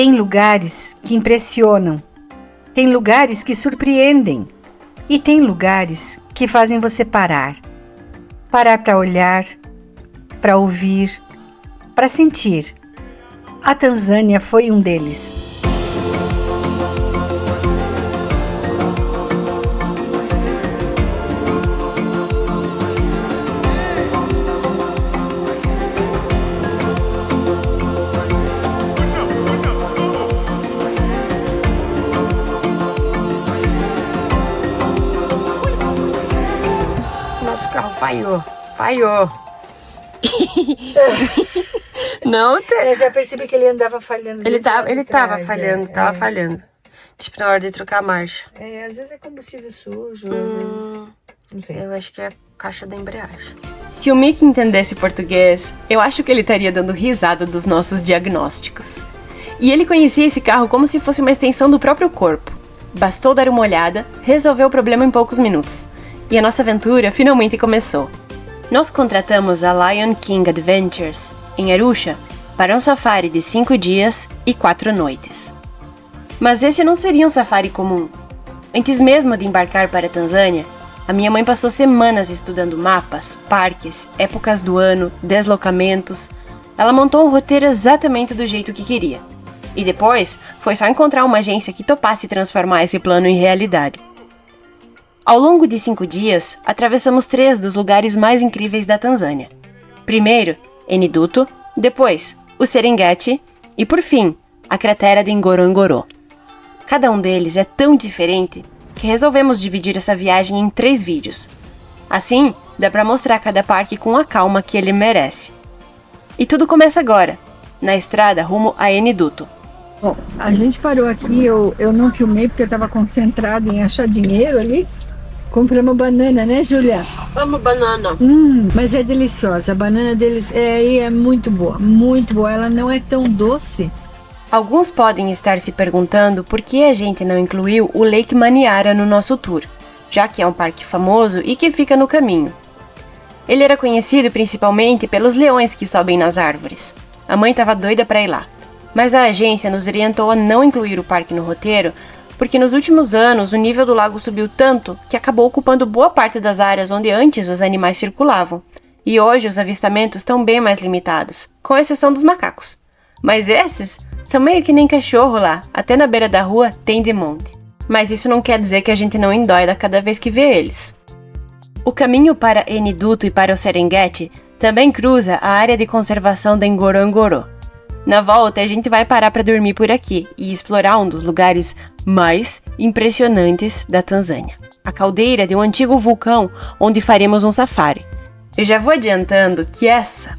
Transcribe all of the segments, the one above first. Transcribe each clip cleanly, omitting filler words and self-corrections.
Tem lugares que impressionam, tem lugares que surpreendem e tem lugares que fazem você parar. Parar para olhar, para ouvir, para sentir. A Tanzânia foi um deles. Nosso carro falhou. Não, Eu já percebi que ele andava falhando. ele tava falhando. Tipo, na hora de trocar a marcha. Às vezes é combustível sujo, não sei. Eu acho que é a caixa da embreagem. Se o Mickey entendesse português, eu acho que ele estaria dando risada dos nossos diagnósticos. E ele conhecia esse carro como se fosse uma extensão do próprio corpo. Bastou dar uma olhada, resolveu o problema em poucos minutos. E a nossa aventura finalmente começou. Nós contratamos a Lion King Adventures, em Arusha, para um safari de 5 dias e 4 noites. Mas esse não seria um safari comum. Antes mesmo de embarcar para a Tanzânia, a minha mãe passou semanas estudando mapas, parques, épocas do ano, deslocamentos. Ela montou um roteiro exatamente do jeito que queria. E depois, foi só encontrar uma agência que topasse transformar esse plano em realidade. Ao longo de 5 dias, atravessamos 3 dos lugares mais incríveis da Tanzânia. Primeiro, Eniduto, depois, o Serengeti e, por fim, a cratera de Ngorongoro. Cada um deles é tão diferente que resolvemos dividir essa viagem em 3 vídeos. Assim, dá pra mostrar cada parque com a calma que ele merece. E tudo começa agora, na estrada rumo a Eniduto. Bom, a gente parou aqui, eu não filmei porque eu estava concentrado em achar dinheiro ali. Compramos banana, né, Júlia? Amo banana. Mas é deliciosa. A banana deles é muito boa, muito boa. Ela não é tão doce. Alguns podem estar se perguntando por que a gente não incluiu o Lake Manyara no nosso tour, já que é um parque famoso e que fica no caminho. Ele era conhecido principalmente pelos leões que sobem nas árvores. A mãe estava doida para ir lá, mas a agência nos orientou a não incluir o parque no roteiro porque nos últimos anos o nível do lago subiu tanto que acabou ocupando boa parte das áreas onde antes os animais circulavam. E hoje os avistamentos estão bem mais limitados, com exceção dos macacos. Mas esses são meio que nem cachorro lá, até na beira da rua tem de monte. Mas isso não quer dizer que a gente não endoida cada vez que vê eles. O caminho para Eniduto e para o Serengeti também cruza a área de conservação de Ngorongoro. Na volta, a gente vai parar para dormir por aqui e explorar um dos lugares mais impressionantes da Tanzânia, a caldeira de um antigo vulcão onde faremos um safari. Eu já vou adiantando que essa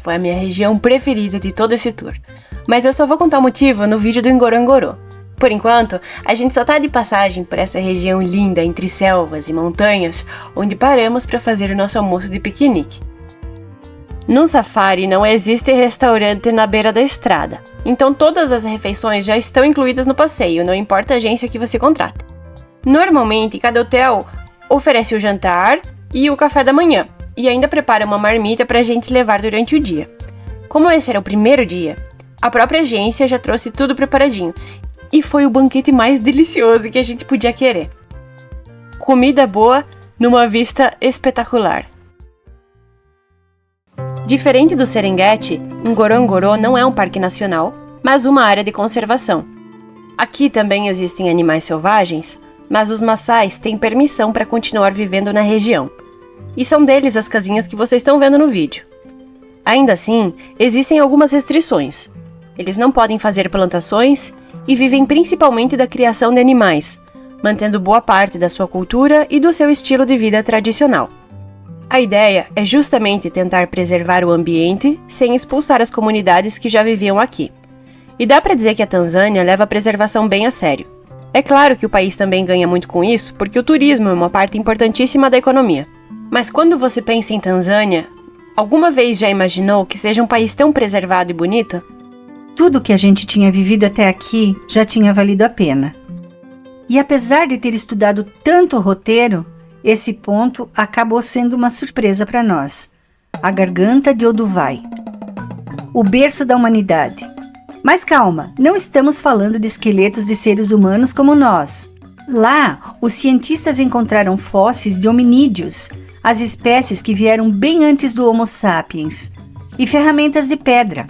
foi a minha região preferida de todo esse tour, mas eu só vou contar o motivo no vídeo do Ngorongoro. Por enquanto, a gente só tá de passagem por essa região linda entre selvas e montanhas, onde paramos para fazer o nosso almoço de piquenique. Num safari não existe restaurante na beira da estrada, então todas as refeições já estão incluídas no passeio, não importa a agência que você contrata. Normalmente, cada hotel oferece o jantar e o café da manhã, e ainda prepara uma marmita pra gente levar durante o dia. Como esse era o primeiro dia, a própria agência já trouxe tudo preparadinho, e foi o banquete mais delicioso que a gente podia querer. Comida boa numa vista espetacular. Diferente do Serengeti, Ngorongoro não é um parque nacional, mas uma área de conservação. Aqui também existem animais selvagens, mas os Maasais têm permissão para continuar vivendo na região. E são deles as casinhas que vocês estão vendo no vídeo. Ainda assim, existem algumas restrições. Eles não podem fazer plantações e vivem principalmente da criação de animais, mantendo boa parte da sua cultura e do seu estilo de vida tradicional. A ideia é justamente tentar preservar o ambiente sem expulsar as comunidades que já viviam aqui. E dá para dizer que a Tanzânia leva a preservação bem a sério. É claro que o país também ganha muito com isso, porque o turismo é uma parte importantíssima da economia. Mas quando você pensa em Tanzânia, alguma vez já imaginou que seja um país tão preservado e bonito? Tudo que a gente tinha vivido até aqui já tinha valido a pena. E apesar de ter estudado tanto o roteiro, esse ponto acabou sendo uma surpresa para nós. A Garganta de Olduvai. O berço da humanidade. Mas calma, não estamos falando de esqueletos de seres humanos como nós. Lá, os cientistas encontraram fósseis de hominídeos, as espécies que vieram bem antes do Homo sapiens, e ferramentas de pedra.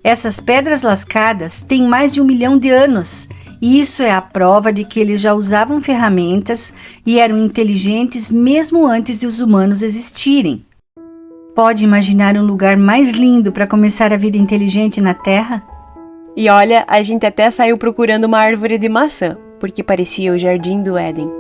Essas pedras lascadas têm mais de 1 milhão de anos, e isso é a prova de que eles já usavam ferramentas e eram inteligentes mesmo antes de os humanos existirem. Pode imaginar um lugar mais lindo para começar a vida inteligente na Terra? E olha, a gente até saiu procurando uma árvore de maçã, porque parecia o Jardim do Éden.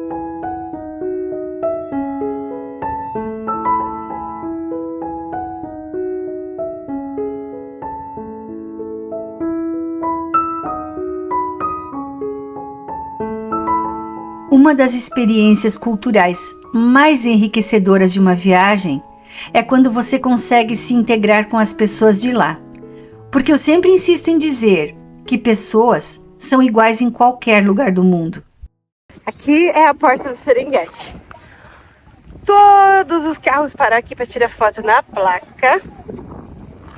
Uma das experiências culturais mais enriquecedoras de uma viagem é quando você consegue se integrar com as pessoas de lá. Porque eu sempre insisto em dizer que pessoas são iguais em qualquer lugar do mundo. Aqui é a porta do Serengeti. Todos os carros param aqui para tirar foto na placa.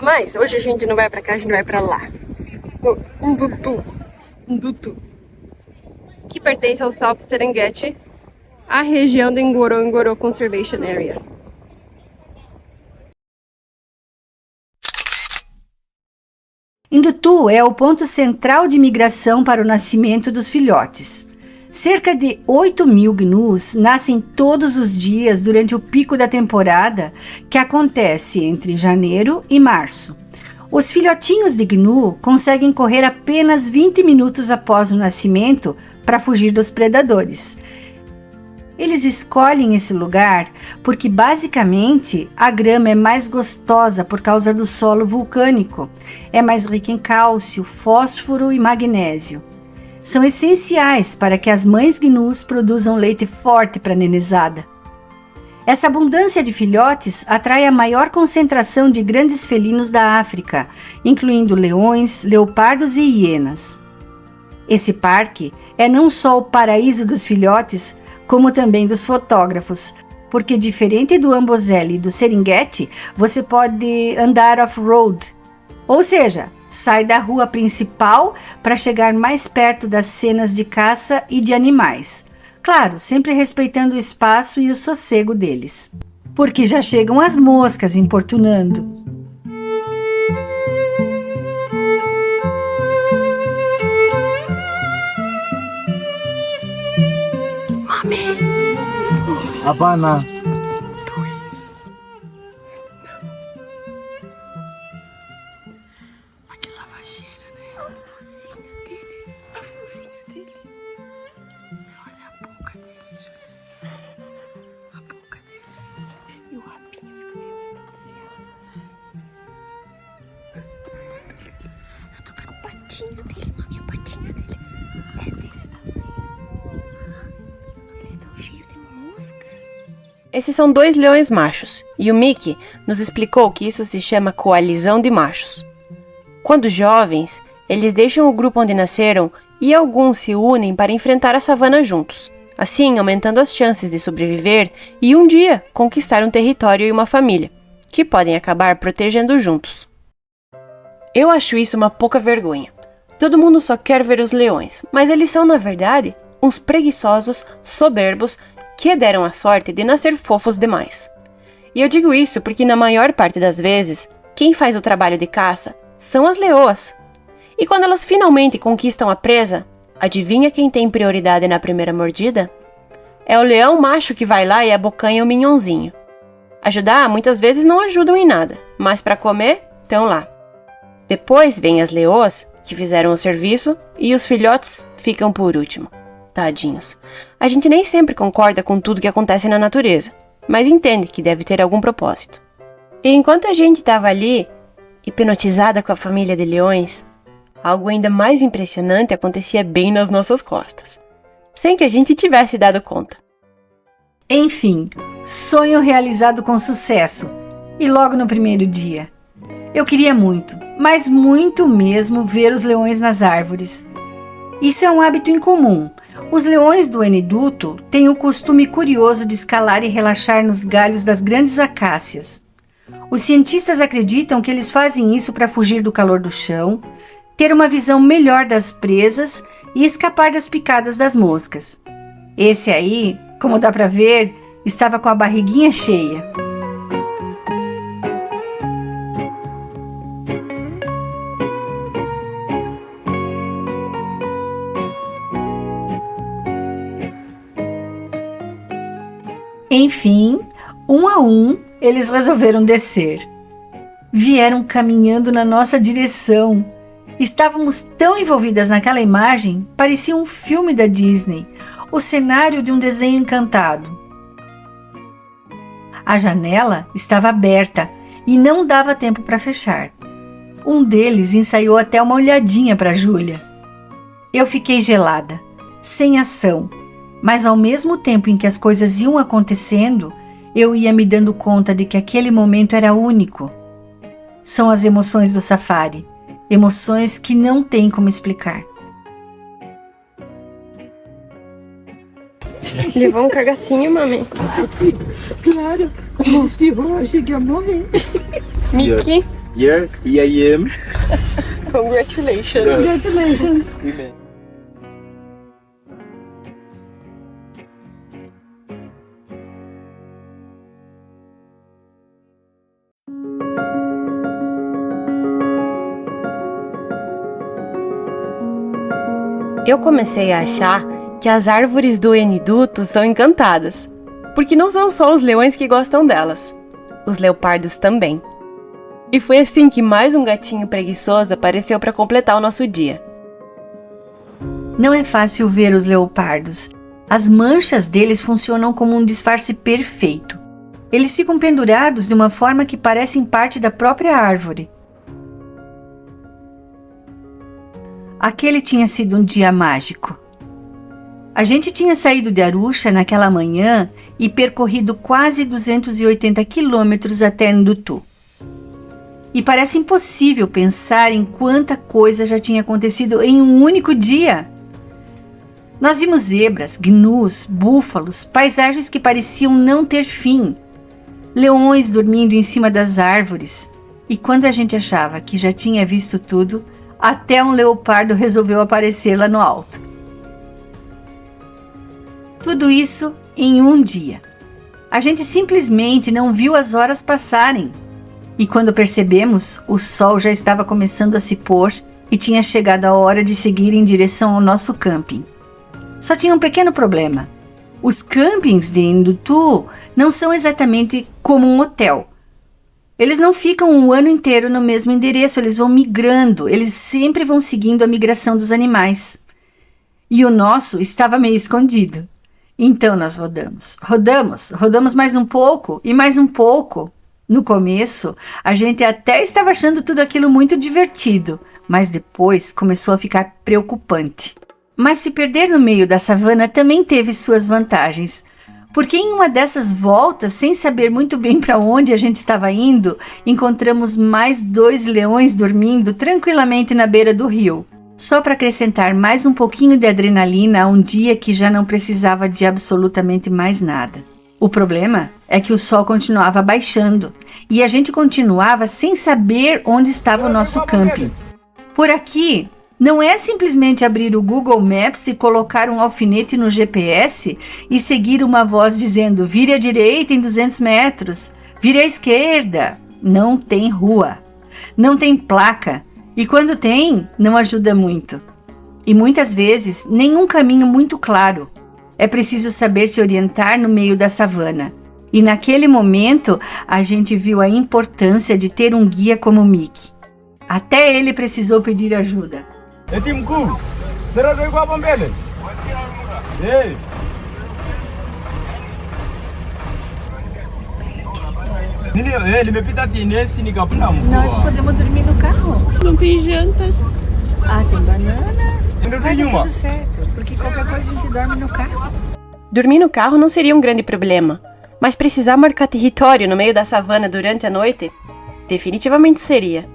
Mas hoje a gente não vai para cá, a gente vai para lá. Um dutu. Que pertence ao South Serengeti, a região do Ngorongoro Conservation Area. Ndutu é o ponto central de migração para o nascimento dos filhotes. Cerca de 8.000 gnus nascem todos os dias durante o pico da temporada, que acontece entre janeiro e março. Os filhotinhos de gnu conseguem correr apenas 20 minutos após o nascimento para fugir dos predadores. Eles escolhem esse lugar porque, basicamente, a grama é mais gostosa por causa do solo vulcânico. É mais rica em cálcio, fósforo e magnésio. São essenciais para que as mães gnus produzam leite forte para a nenezada. Essa abundância de filhotes atrai a maior concentração de grandes felinos da África, incluindo leões, leopardos e hienas. Esse parque é não só o paraíso dos filhotes, como também dos fotógrafos, porque diferente do Amboseli e do Serengeti, você pode andar off-road, ou seja, sai da rua principal para chegar mais perto das cenas de caça e de animais. Claro, sempre respeitando o espaço e o sossego deles, porque já chegam as moscas importunando. Habana. Aquela vageira, né? A focinha dele. Olha a boca dele, Júlia. A boca dele. E o rabinho fica dentro assim, ó. Eu tô pra patinha dele, mami, a patinha dele. É dele. Eles estão cheios de mosca. Esses são 2 leões machos, e o Mickey nos explicou que isso se chama coalizão de machos. Quando jovens, eles deixam o grupo onde nasceram e alguns se unem para enfrentar a savana juntos, assim aumentando as chances de sobreviver e um dia conquistar um território e uma família, que podem acabar protegendo juntos. Eu acho isso uma pouca vergonha. Todo mundo só quer ver os leões, mas eles são, na verdade, uns preguiçosos, soberbos, que deram a sorte de nascer fofos demais. E eu digo isso porque, na maior parte das vezes, quem faz o trabalho de caça são as leoas. E quando elas finalmente conquistam a presa, adivinha quem tem prioridade na primeira mordida? É o leão macho que vai lá e abocanha o minhonzinho. Ajudar muitas vezes não ajudam em nada, mas para comer, estão lá. Depois vem as leoas, que fizeram o serviço, e os filhotes ficam por último. Tadinhos. A gente nem sempre concorda com tudo que acontece na natureza, mas entende que deve ter algum propósito. E enquanto a gente estava ali, hipnotizada com a família de leões, algo ainda mais impressionante acontecia bem nas nossas costas, sem que a gente tivesse dado conta. Enfim, sonho realizado com sucesso, e logo no primeiro dia. Eu queria muito, mas muito mesmo, ver os leões nas árvores. Isso é um hábito incomum. Os leões do Eneduto têm o costume curioso de escalar e relaxar nos galhos das grandes acácias. Os cientistas acreditam que eles fazem isso para fugir do calor do chão, ter uma visão melhor das presas e escapar das picadas das moscas. Esse aí, como dá para ver, estava com a barriguinha cheia. Enfim, um a um, eles resolveram descer. Vieram caminhando na nossa direção. Estávamos tão envolvidas naquela imagem, parecia um filme da Disney, o cenário de um desenho encantado. A janela estava aberta e não dava tempo para fechar. Um deles ensaiou até uma olhadinha para Júlia. Eu fiquei gelada, sem ação, mas ao mesmo tempo em que as coisas iam acontecendo, eu ia me dando conta de que aquele momento era único. São as emoções do safari, emoções que não tem como explicar. Levou um cagacinho, mami? Claro, ele espirrou, achei que ia morrer. Mickey, Here I am. congratulations. Congratulations. Amen. Eu comecei a achar que as árvores do Eniduto são encantadas, porque não são só os leões que gostam delas, os leopardos também. E foi assim que mais um gatinho preguiçoso apareceu para completar o nosso dia. Não é fácil ver os leopardos. As manchas deles funcionam como um disfarce perfeito. Eles ficam pendurados de uma forma que parecem parte da própria árvore. Aquele tinha sido um dia mágico. A gente tinha saído de Arusha naquela manhã e percorrido quase 280 quilômetros até Ndutu. E parece impossível pensar em quanta coisa já tinha acontecido em um único dia. Nós vimos zebras, gnus, búfalos, paisagens que pareciam não ter fim, leões dormindo em cima das árvores. E quando a gente achava que já tinha visto tudo, até um leopardo resolveu aparecer lá no alto. Tudo isso em um dia. A gente simplesmente não viu as horas passarem. E quando percebemos, o sol já estava começando a se pôr e tinha chegado a hora de seguir em direção ao nosso camping. Só tinha um pequeno problema. Os campings de Ndutu não são exatamente como um hotel. Eles não ficam um ano inteiro no mesmo endereço, eles vão migrando, eles sempre vão seguindo a migração dos animais. E o nosso estava meio escondido. Então nós rodamos mais um pouco e mais um pouco. No começo, a gente até estava achando tudo aquilo muito divertido, mas depois começou a ficar preocupante. Mas se perder no meio da savana também teve suas vantagens, porque em uma dessas voltas, sem saber muito bem para onde a gente estava indo, encontramos mais 2 leões dormindo tranquilamente na beira do rio, só para acrescentar mais um pouquinho de adrenalina a um dia que já não precisava de absolutamente mais nada. O problema é que o sol continuava baixando e a gente continuava sem saber onde estava o nosso camping. Por aqui, não é simplesmente abrir o Google Maps e colocar um alfinete no GPS e seguir uma voz dizendo vire à direita em 200 metros, vire à esquerda. Não tem rua, não tem placa e quando tem, não ajuda muito. E muitas vezes, nenhum caminho muito claro. É preciso saber se orientar no meio da savana. E naquele momento, a gente viu a importância de ter um guia como o Mickey. Até ele precisou pedir ajuda. Nós podemos dormir no carro. Não tem janta. Ah, tem banana. Vai dar tudo certo, porque qualquer coisa a gente dorme no carro. Dormir no carro não seria um grande problema, mas precisar marcar território no meio da savana durante a noite? Definitivamente seria.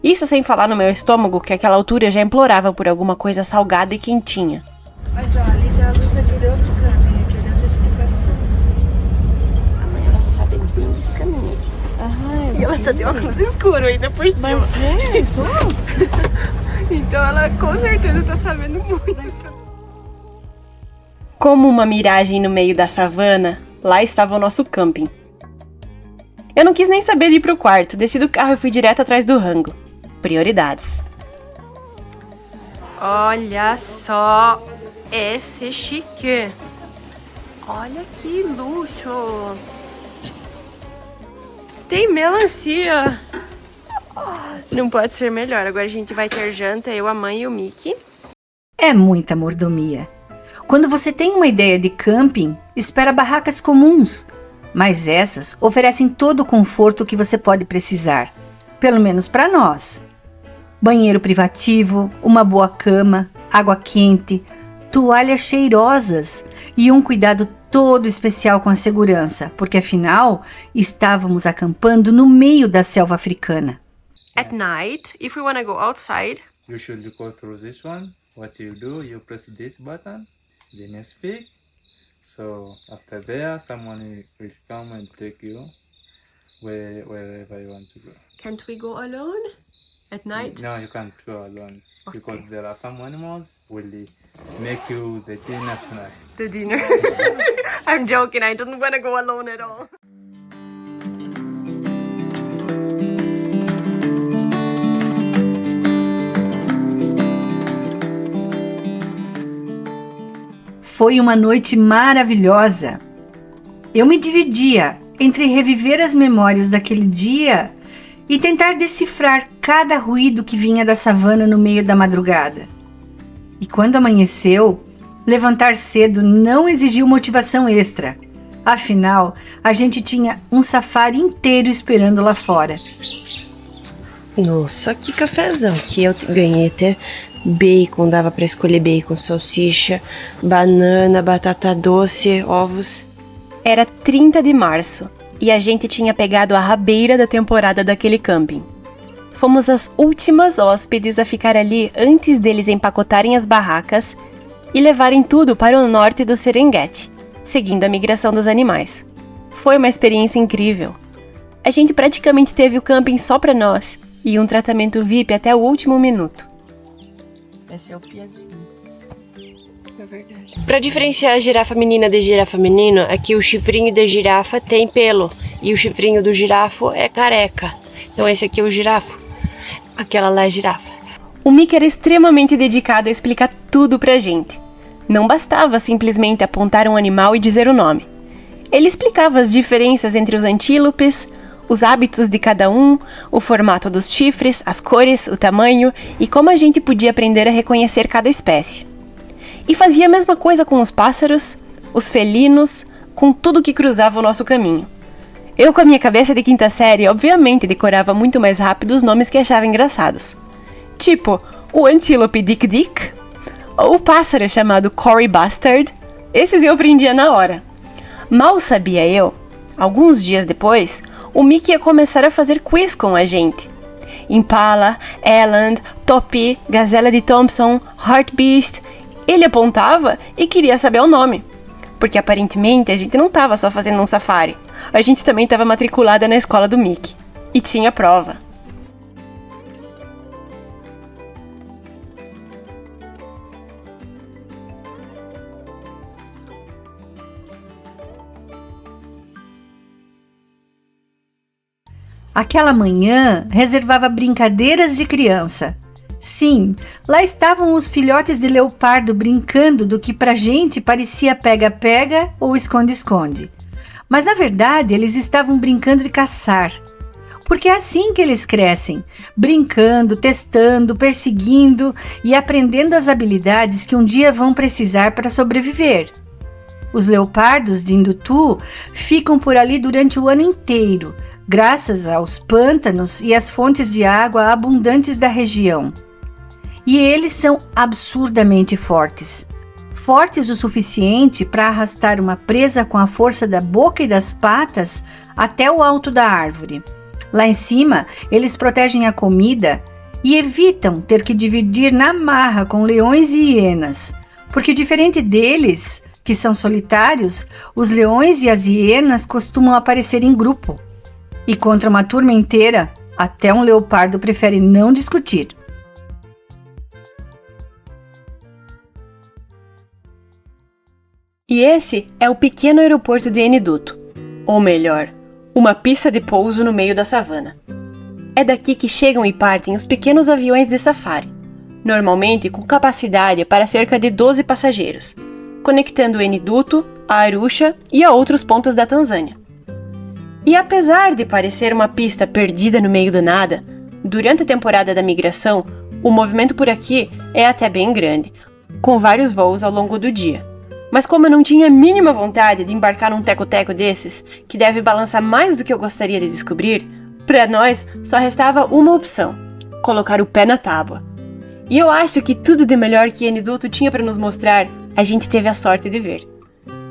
Isso sem falar no meu estômago, que àquela altura já implorava por alguma coisa salgada e quentinha. Mas ó, ali tá a luz daquele outro caminho, aqui onde a gente passou. Amanhã ela sabe bem esse caminho aqui. E ela tá de óculos escuro ainda por cima. Mas é, tô. Então ela com certeza tá sabendo muito. Como uma miragem no meio da savana, lá estava o nosso camping. Eu não quis nem saber de ir pro quarto, desci do carro e fui direto atrás do rango. Prioridades. Olha só esse chique. Olha que luxo. Tem melancia. Não pode ser melhor. Agora a gente vai ter janta, eu, a mãe e o Mickey. É muita mordomia. Quando você tem uma ideia de camping, espera barracas comuns, mas essas oferecem todo o conforto que você pode precisar, pelo menos para nós. Banheiro privativo, uma boa cama, água quente, toalhas cheirosas e um cuidado todo especial com a segurança, porque afinal estávamos acampando no meio da selva africana. At night, if we want to go outside, You should go through this one. What you do, you press this button, then you speak. So after there, someone will come and take you wherever you want to go. can't we go alone at night? No, you can't go alone because there are some animals will make you the dinner tonight. The dinner. I'm joking. I don't want to go alone at all. Foi uma noite maravilhosa. Eu me dividia entre reviver as memórias daquele dia e tentar decifrar cada ruído que vinha da savana no meio da madrugada. E quando amanheceu, levantar cedo não exigiu motivação extra. Afinal, a gente tinha um safari inteiro esperando lá fora. Nossa, que cafezão que eu ganhei até bacon, dava pra escolher bacon, salsicha, banana, batata doce, ovos. Era 30 de março e a gente tinha pegado a rabeira da temporada daquele camping. Fomos as últimas hóspedes a ficar ali antes deles empacotarem as barracas e levarem tudo para o norte do Serengeti, seguindo a migração dos animais. Foi uma experiência incrível. A gente praticamente teve o camping só pra nós e um tratamento VIP até o último minuto. Esse é o piazinho. É verdade. Para diferenciar a girafa menina de girafa menino, é que o chifrinho da girafa tem pelo e o chifrinho do girafo é careca. Então esse aqui é o girafo, aquela lá é girafa. O Mickey era extremamente dedicado a explicar tudo pra gente. Não bastava simplesmente apontar um animal e dizer o nome. Ele explicava as diferenças entre os antílopes, os hábitos de cada um, o formato dos chifres, as cores, o tamanho e como a gente podia aprender a reconhecer cada espécie. E fazia a mesma coisa com os pássaros, os felinos, com tudo que cruzava o nosso caminho. Eu, com a minha cabeça de quinta série, obviamente decorava muito mais rápido os nomes que achava engraçados. Tipo, o antílope Dick Dick, ou o pássaro chamado Cory Bastard. Esses eu aprendia na hora. Mal sabia eu, alguns dias depois, o Mickey ia começar a fazer quiz com a gente. Impala, Eland, Topi, Gazela de Thompson, Heartbeast. Ele apontava e queria saber o nome. Porque aparentemente a gente não estava só fazendo um safari. A gente também estava matriculada na escola do Mickey. E tinha prova. Aquela manhã reservava brincadeiras de criança. Sim, lá estavam os filhotes de leopardo brincando do que pra gente parecia pega-pega ou esconde-esconde. Mas na verdade eles estavam brincando de caçar. Porque é assim que eles crescem, brincando, testando, perseguindo e aprendendo as habilidades que um dia vão precisar para sobreviver. Os leopardos de Indutu ficam por ali durante o ano inteiro, graças aos pântanos e às fontes de água abundantes da região. E eles são absurdamente fortes. Fortes o suficiente para arrastar uma presa com a força da boca e das patas até o alto da árvore. Lá em cima, eles protegem a comida e evitam ter que dividir na marra com leões e hienas, porque diferente deles, que são solitários, os leões e as hienas costumam aparecer em grupo. E contra uma turma inteira, até um leopardo prefere não discutir. E esse é o pequeno aeroporto de Eniduto, ou melhor, uma pista de pouso no meio da savana. É daqui que chegam e partem os pequenos aviões de safari, normalmente com capacidade para cerca de 12 passageiros, conectando Eniduto, a Arusha e a outros pontos da Tanzânia. E apesar de parecer uma pista perdida no meio do nada, durante a temporada da migração, o movimento por aqui é até bem grande, com vários voos ao longo do dia. Mas como eu não tinha a mínima vontade de embarcar num teco-teco desses, que deve balançar mais do que eu gostaria de descobrir, para nós só restava uma opção: colocar o pé na tábua. E eu acho que tudo de melhor que Eniduto tinha para nos mostrar, a gente teve a sorte de ver.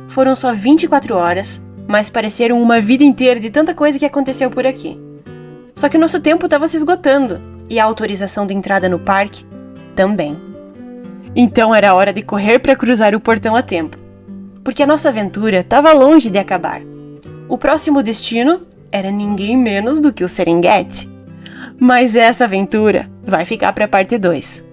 Foram só 24 horas, mas pareceram uma vida inteira de tanta coisa que aconteceu por aqui. Só que o nosso tempo estava se esgotando, e a autorização de entrada no parque também. Então era hora de correr para cruzar o portão a tempo, porque a nossa aventura estava longe de acabar. O próximo destino era ninguém menos do que o Serengeti. Mas essa aventura vai ficar para a parte 2.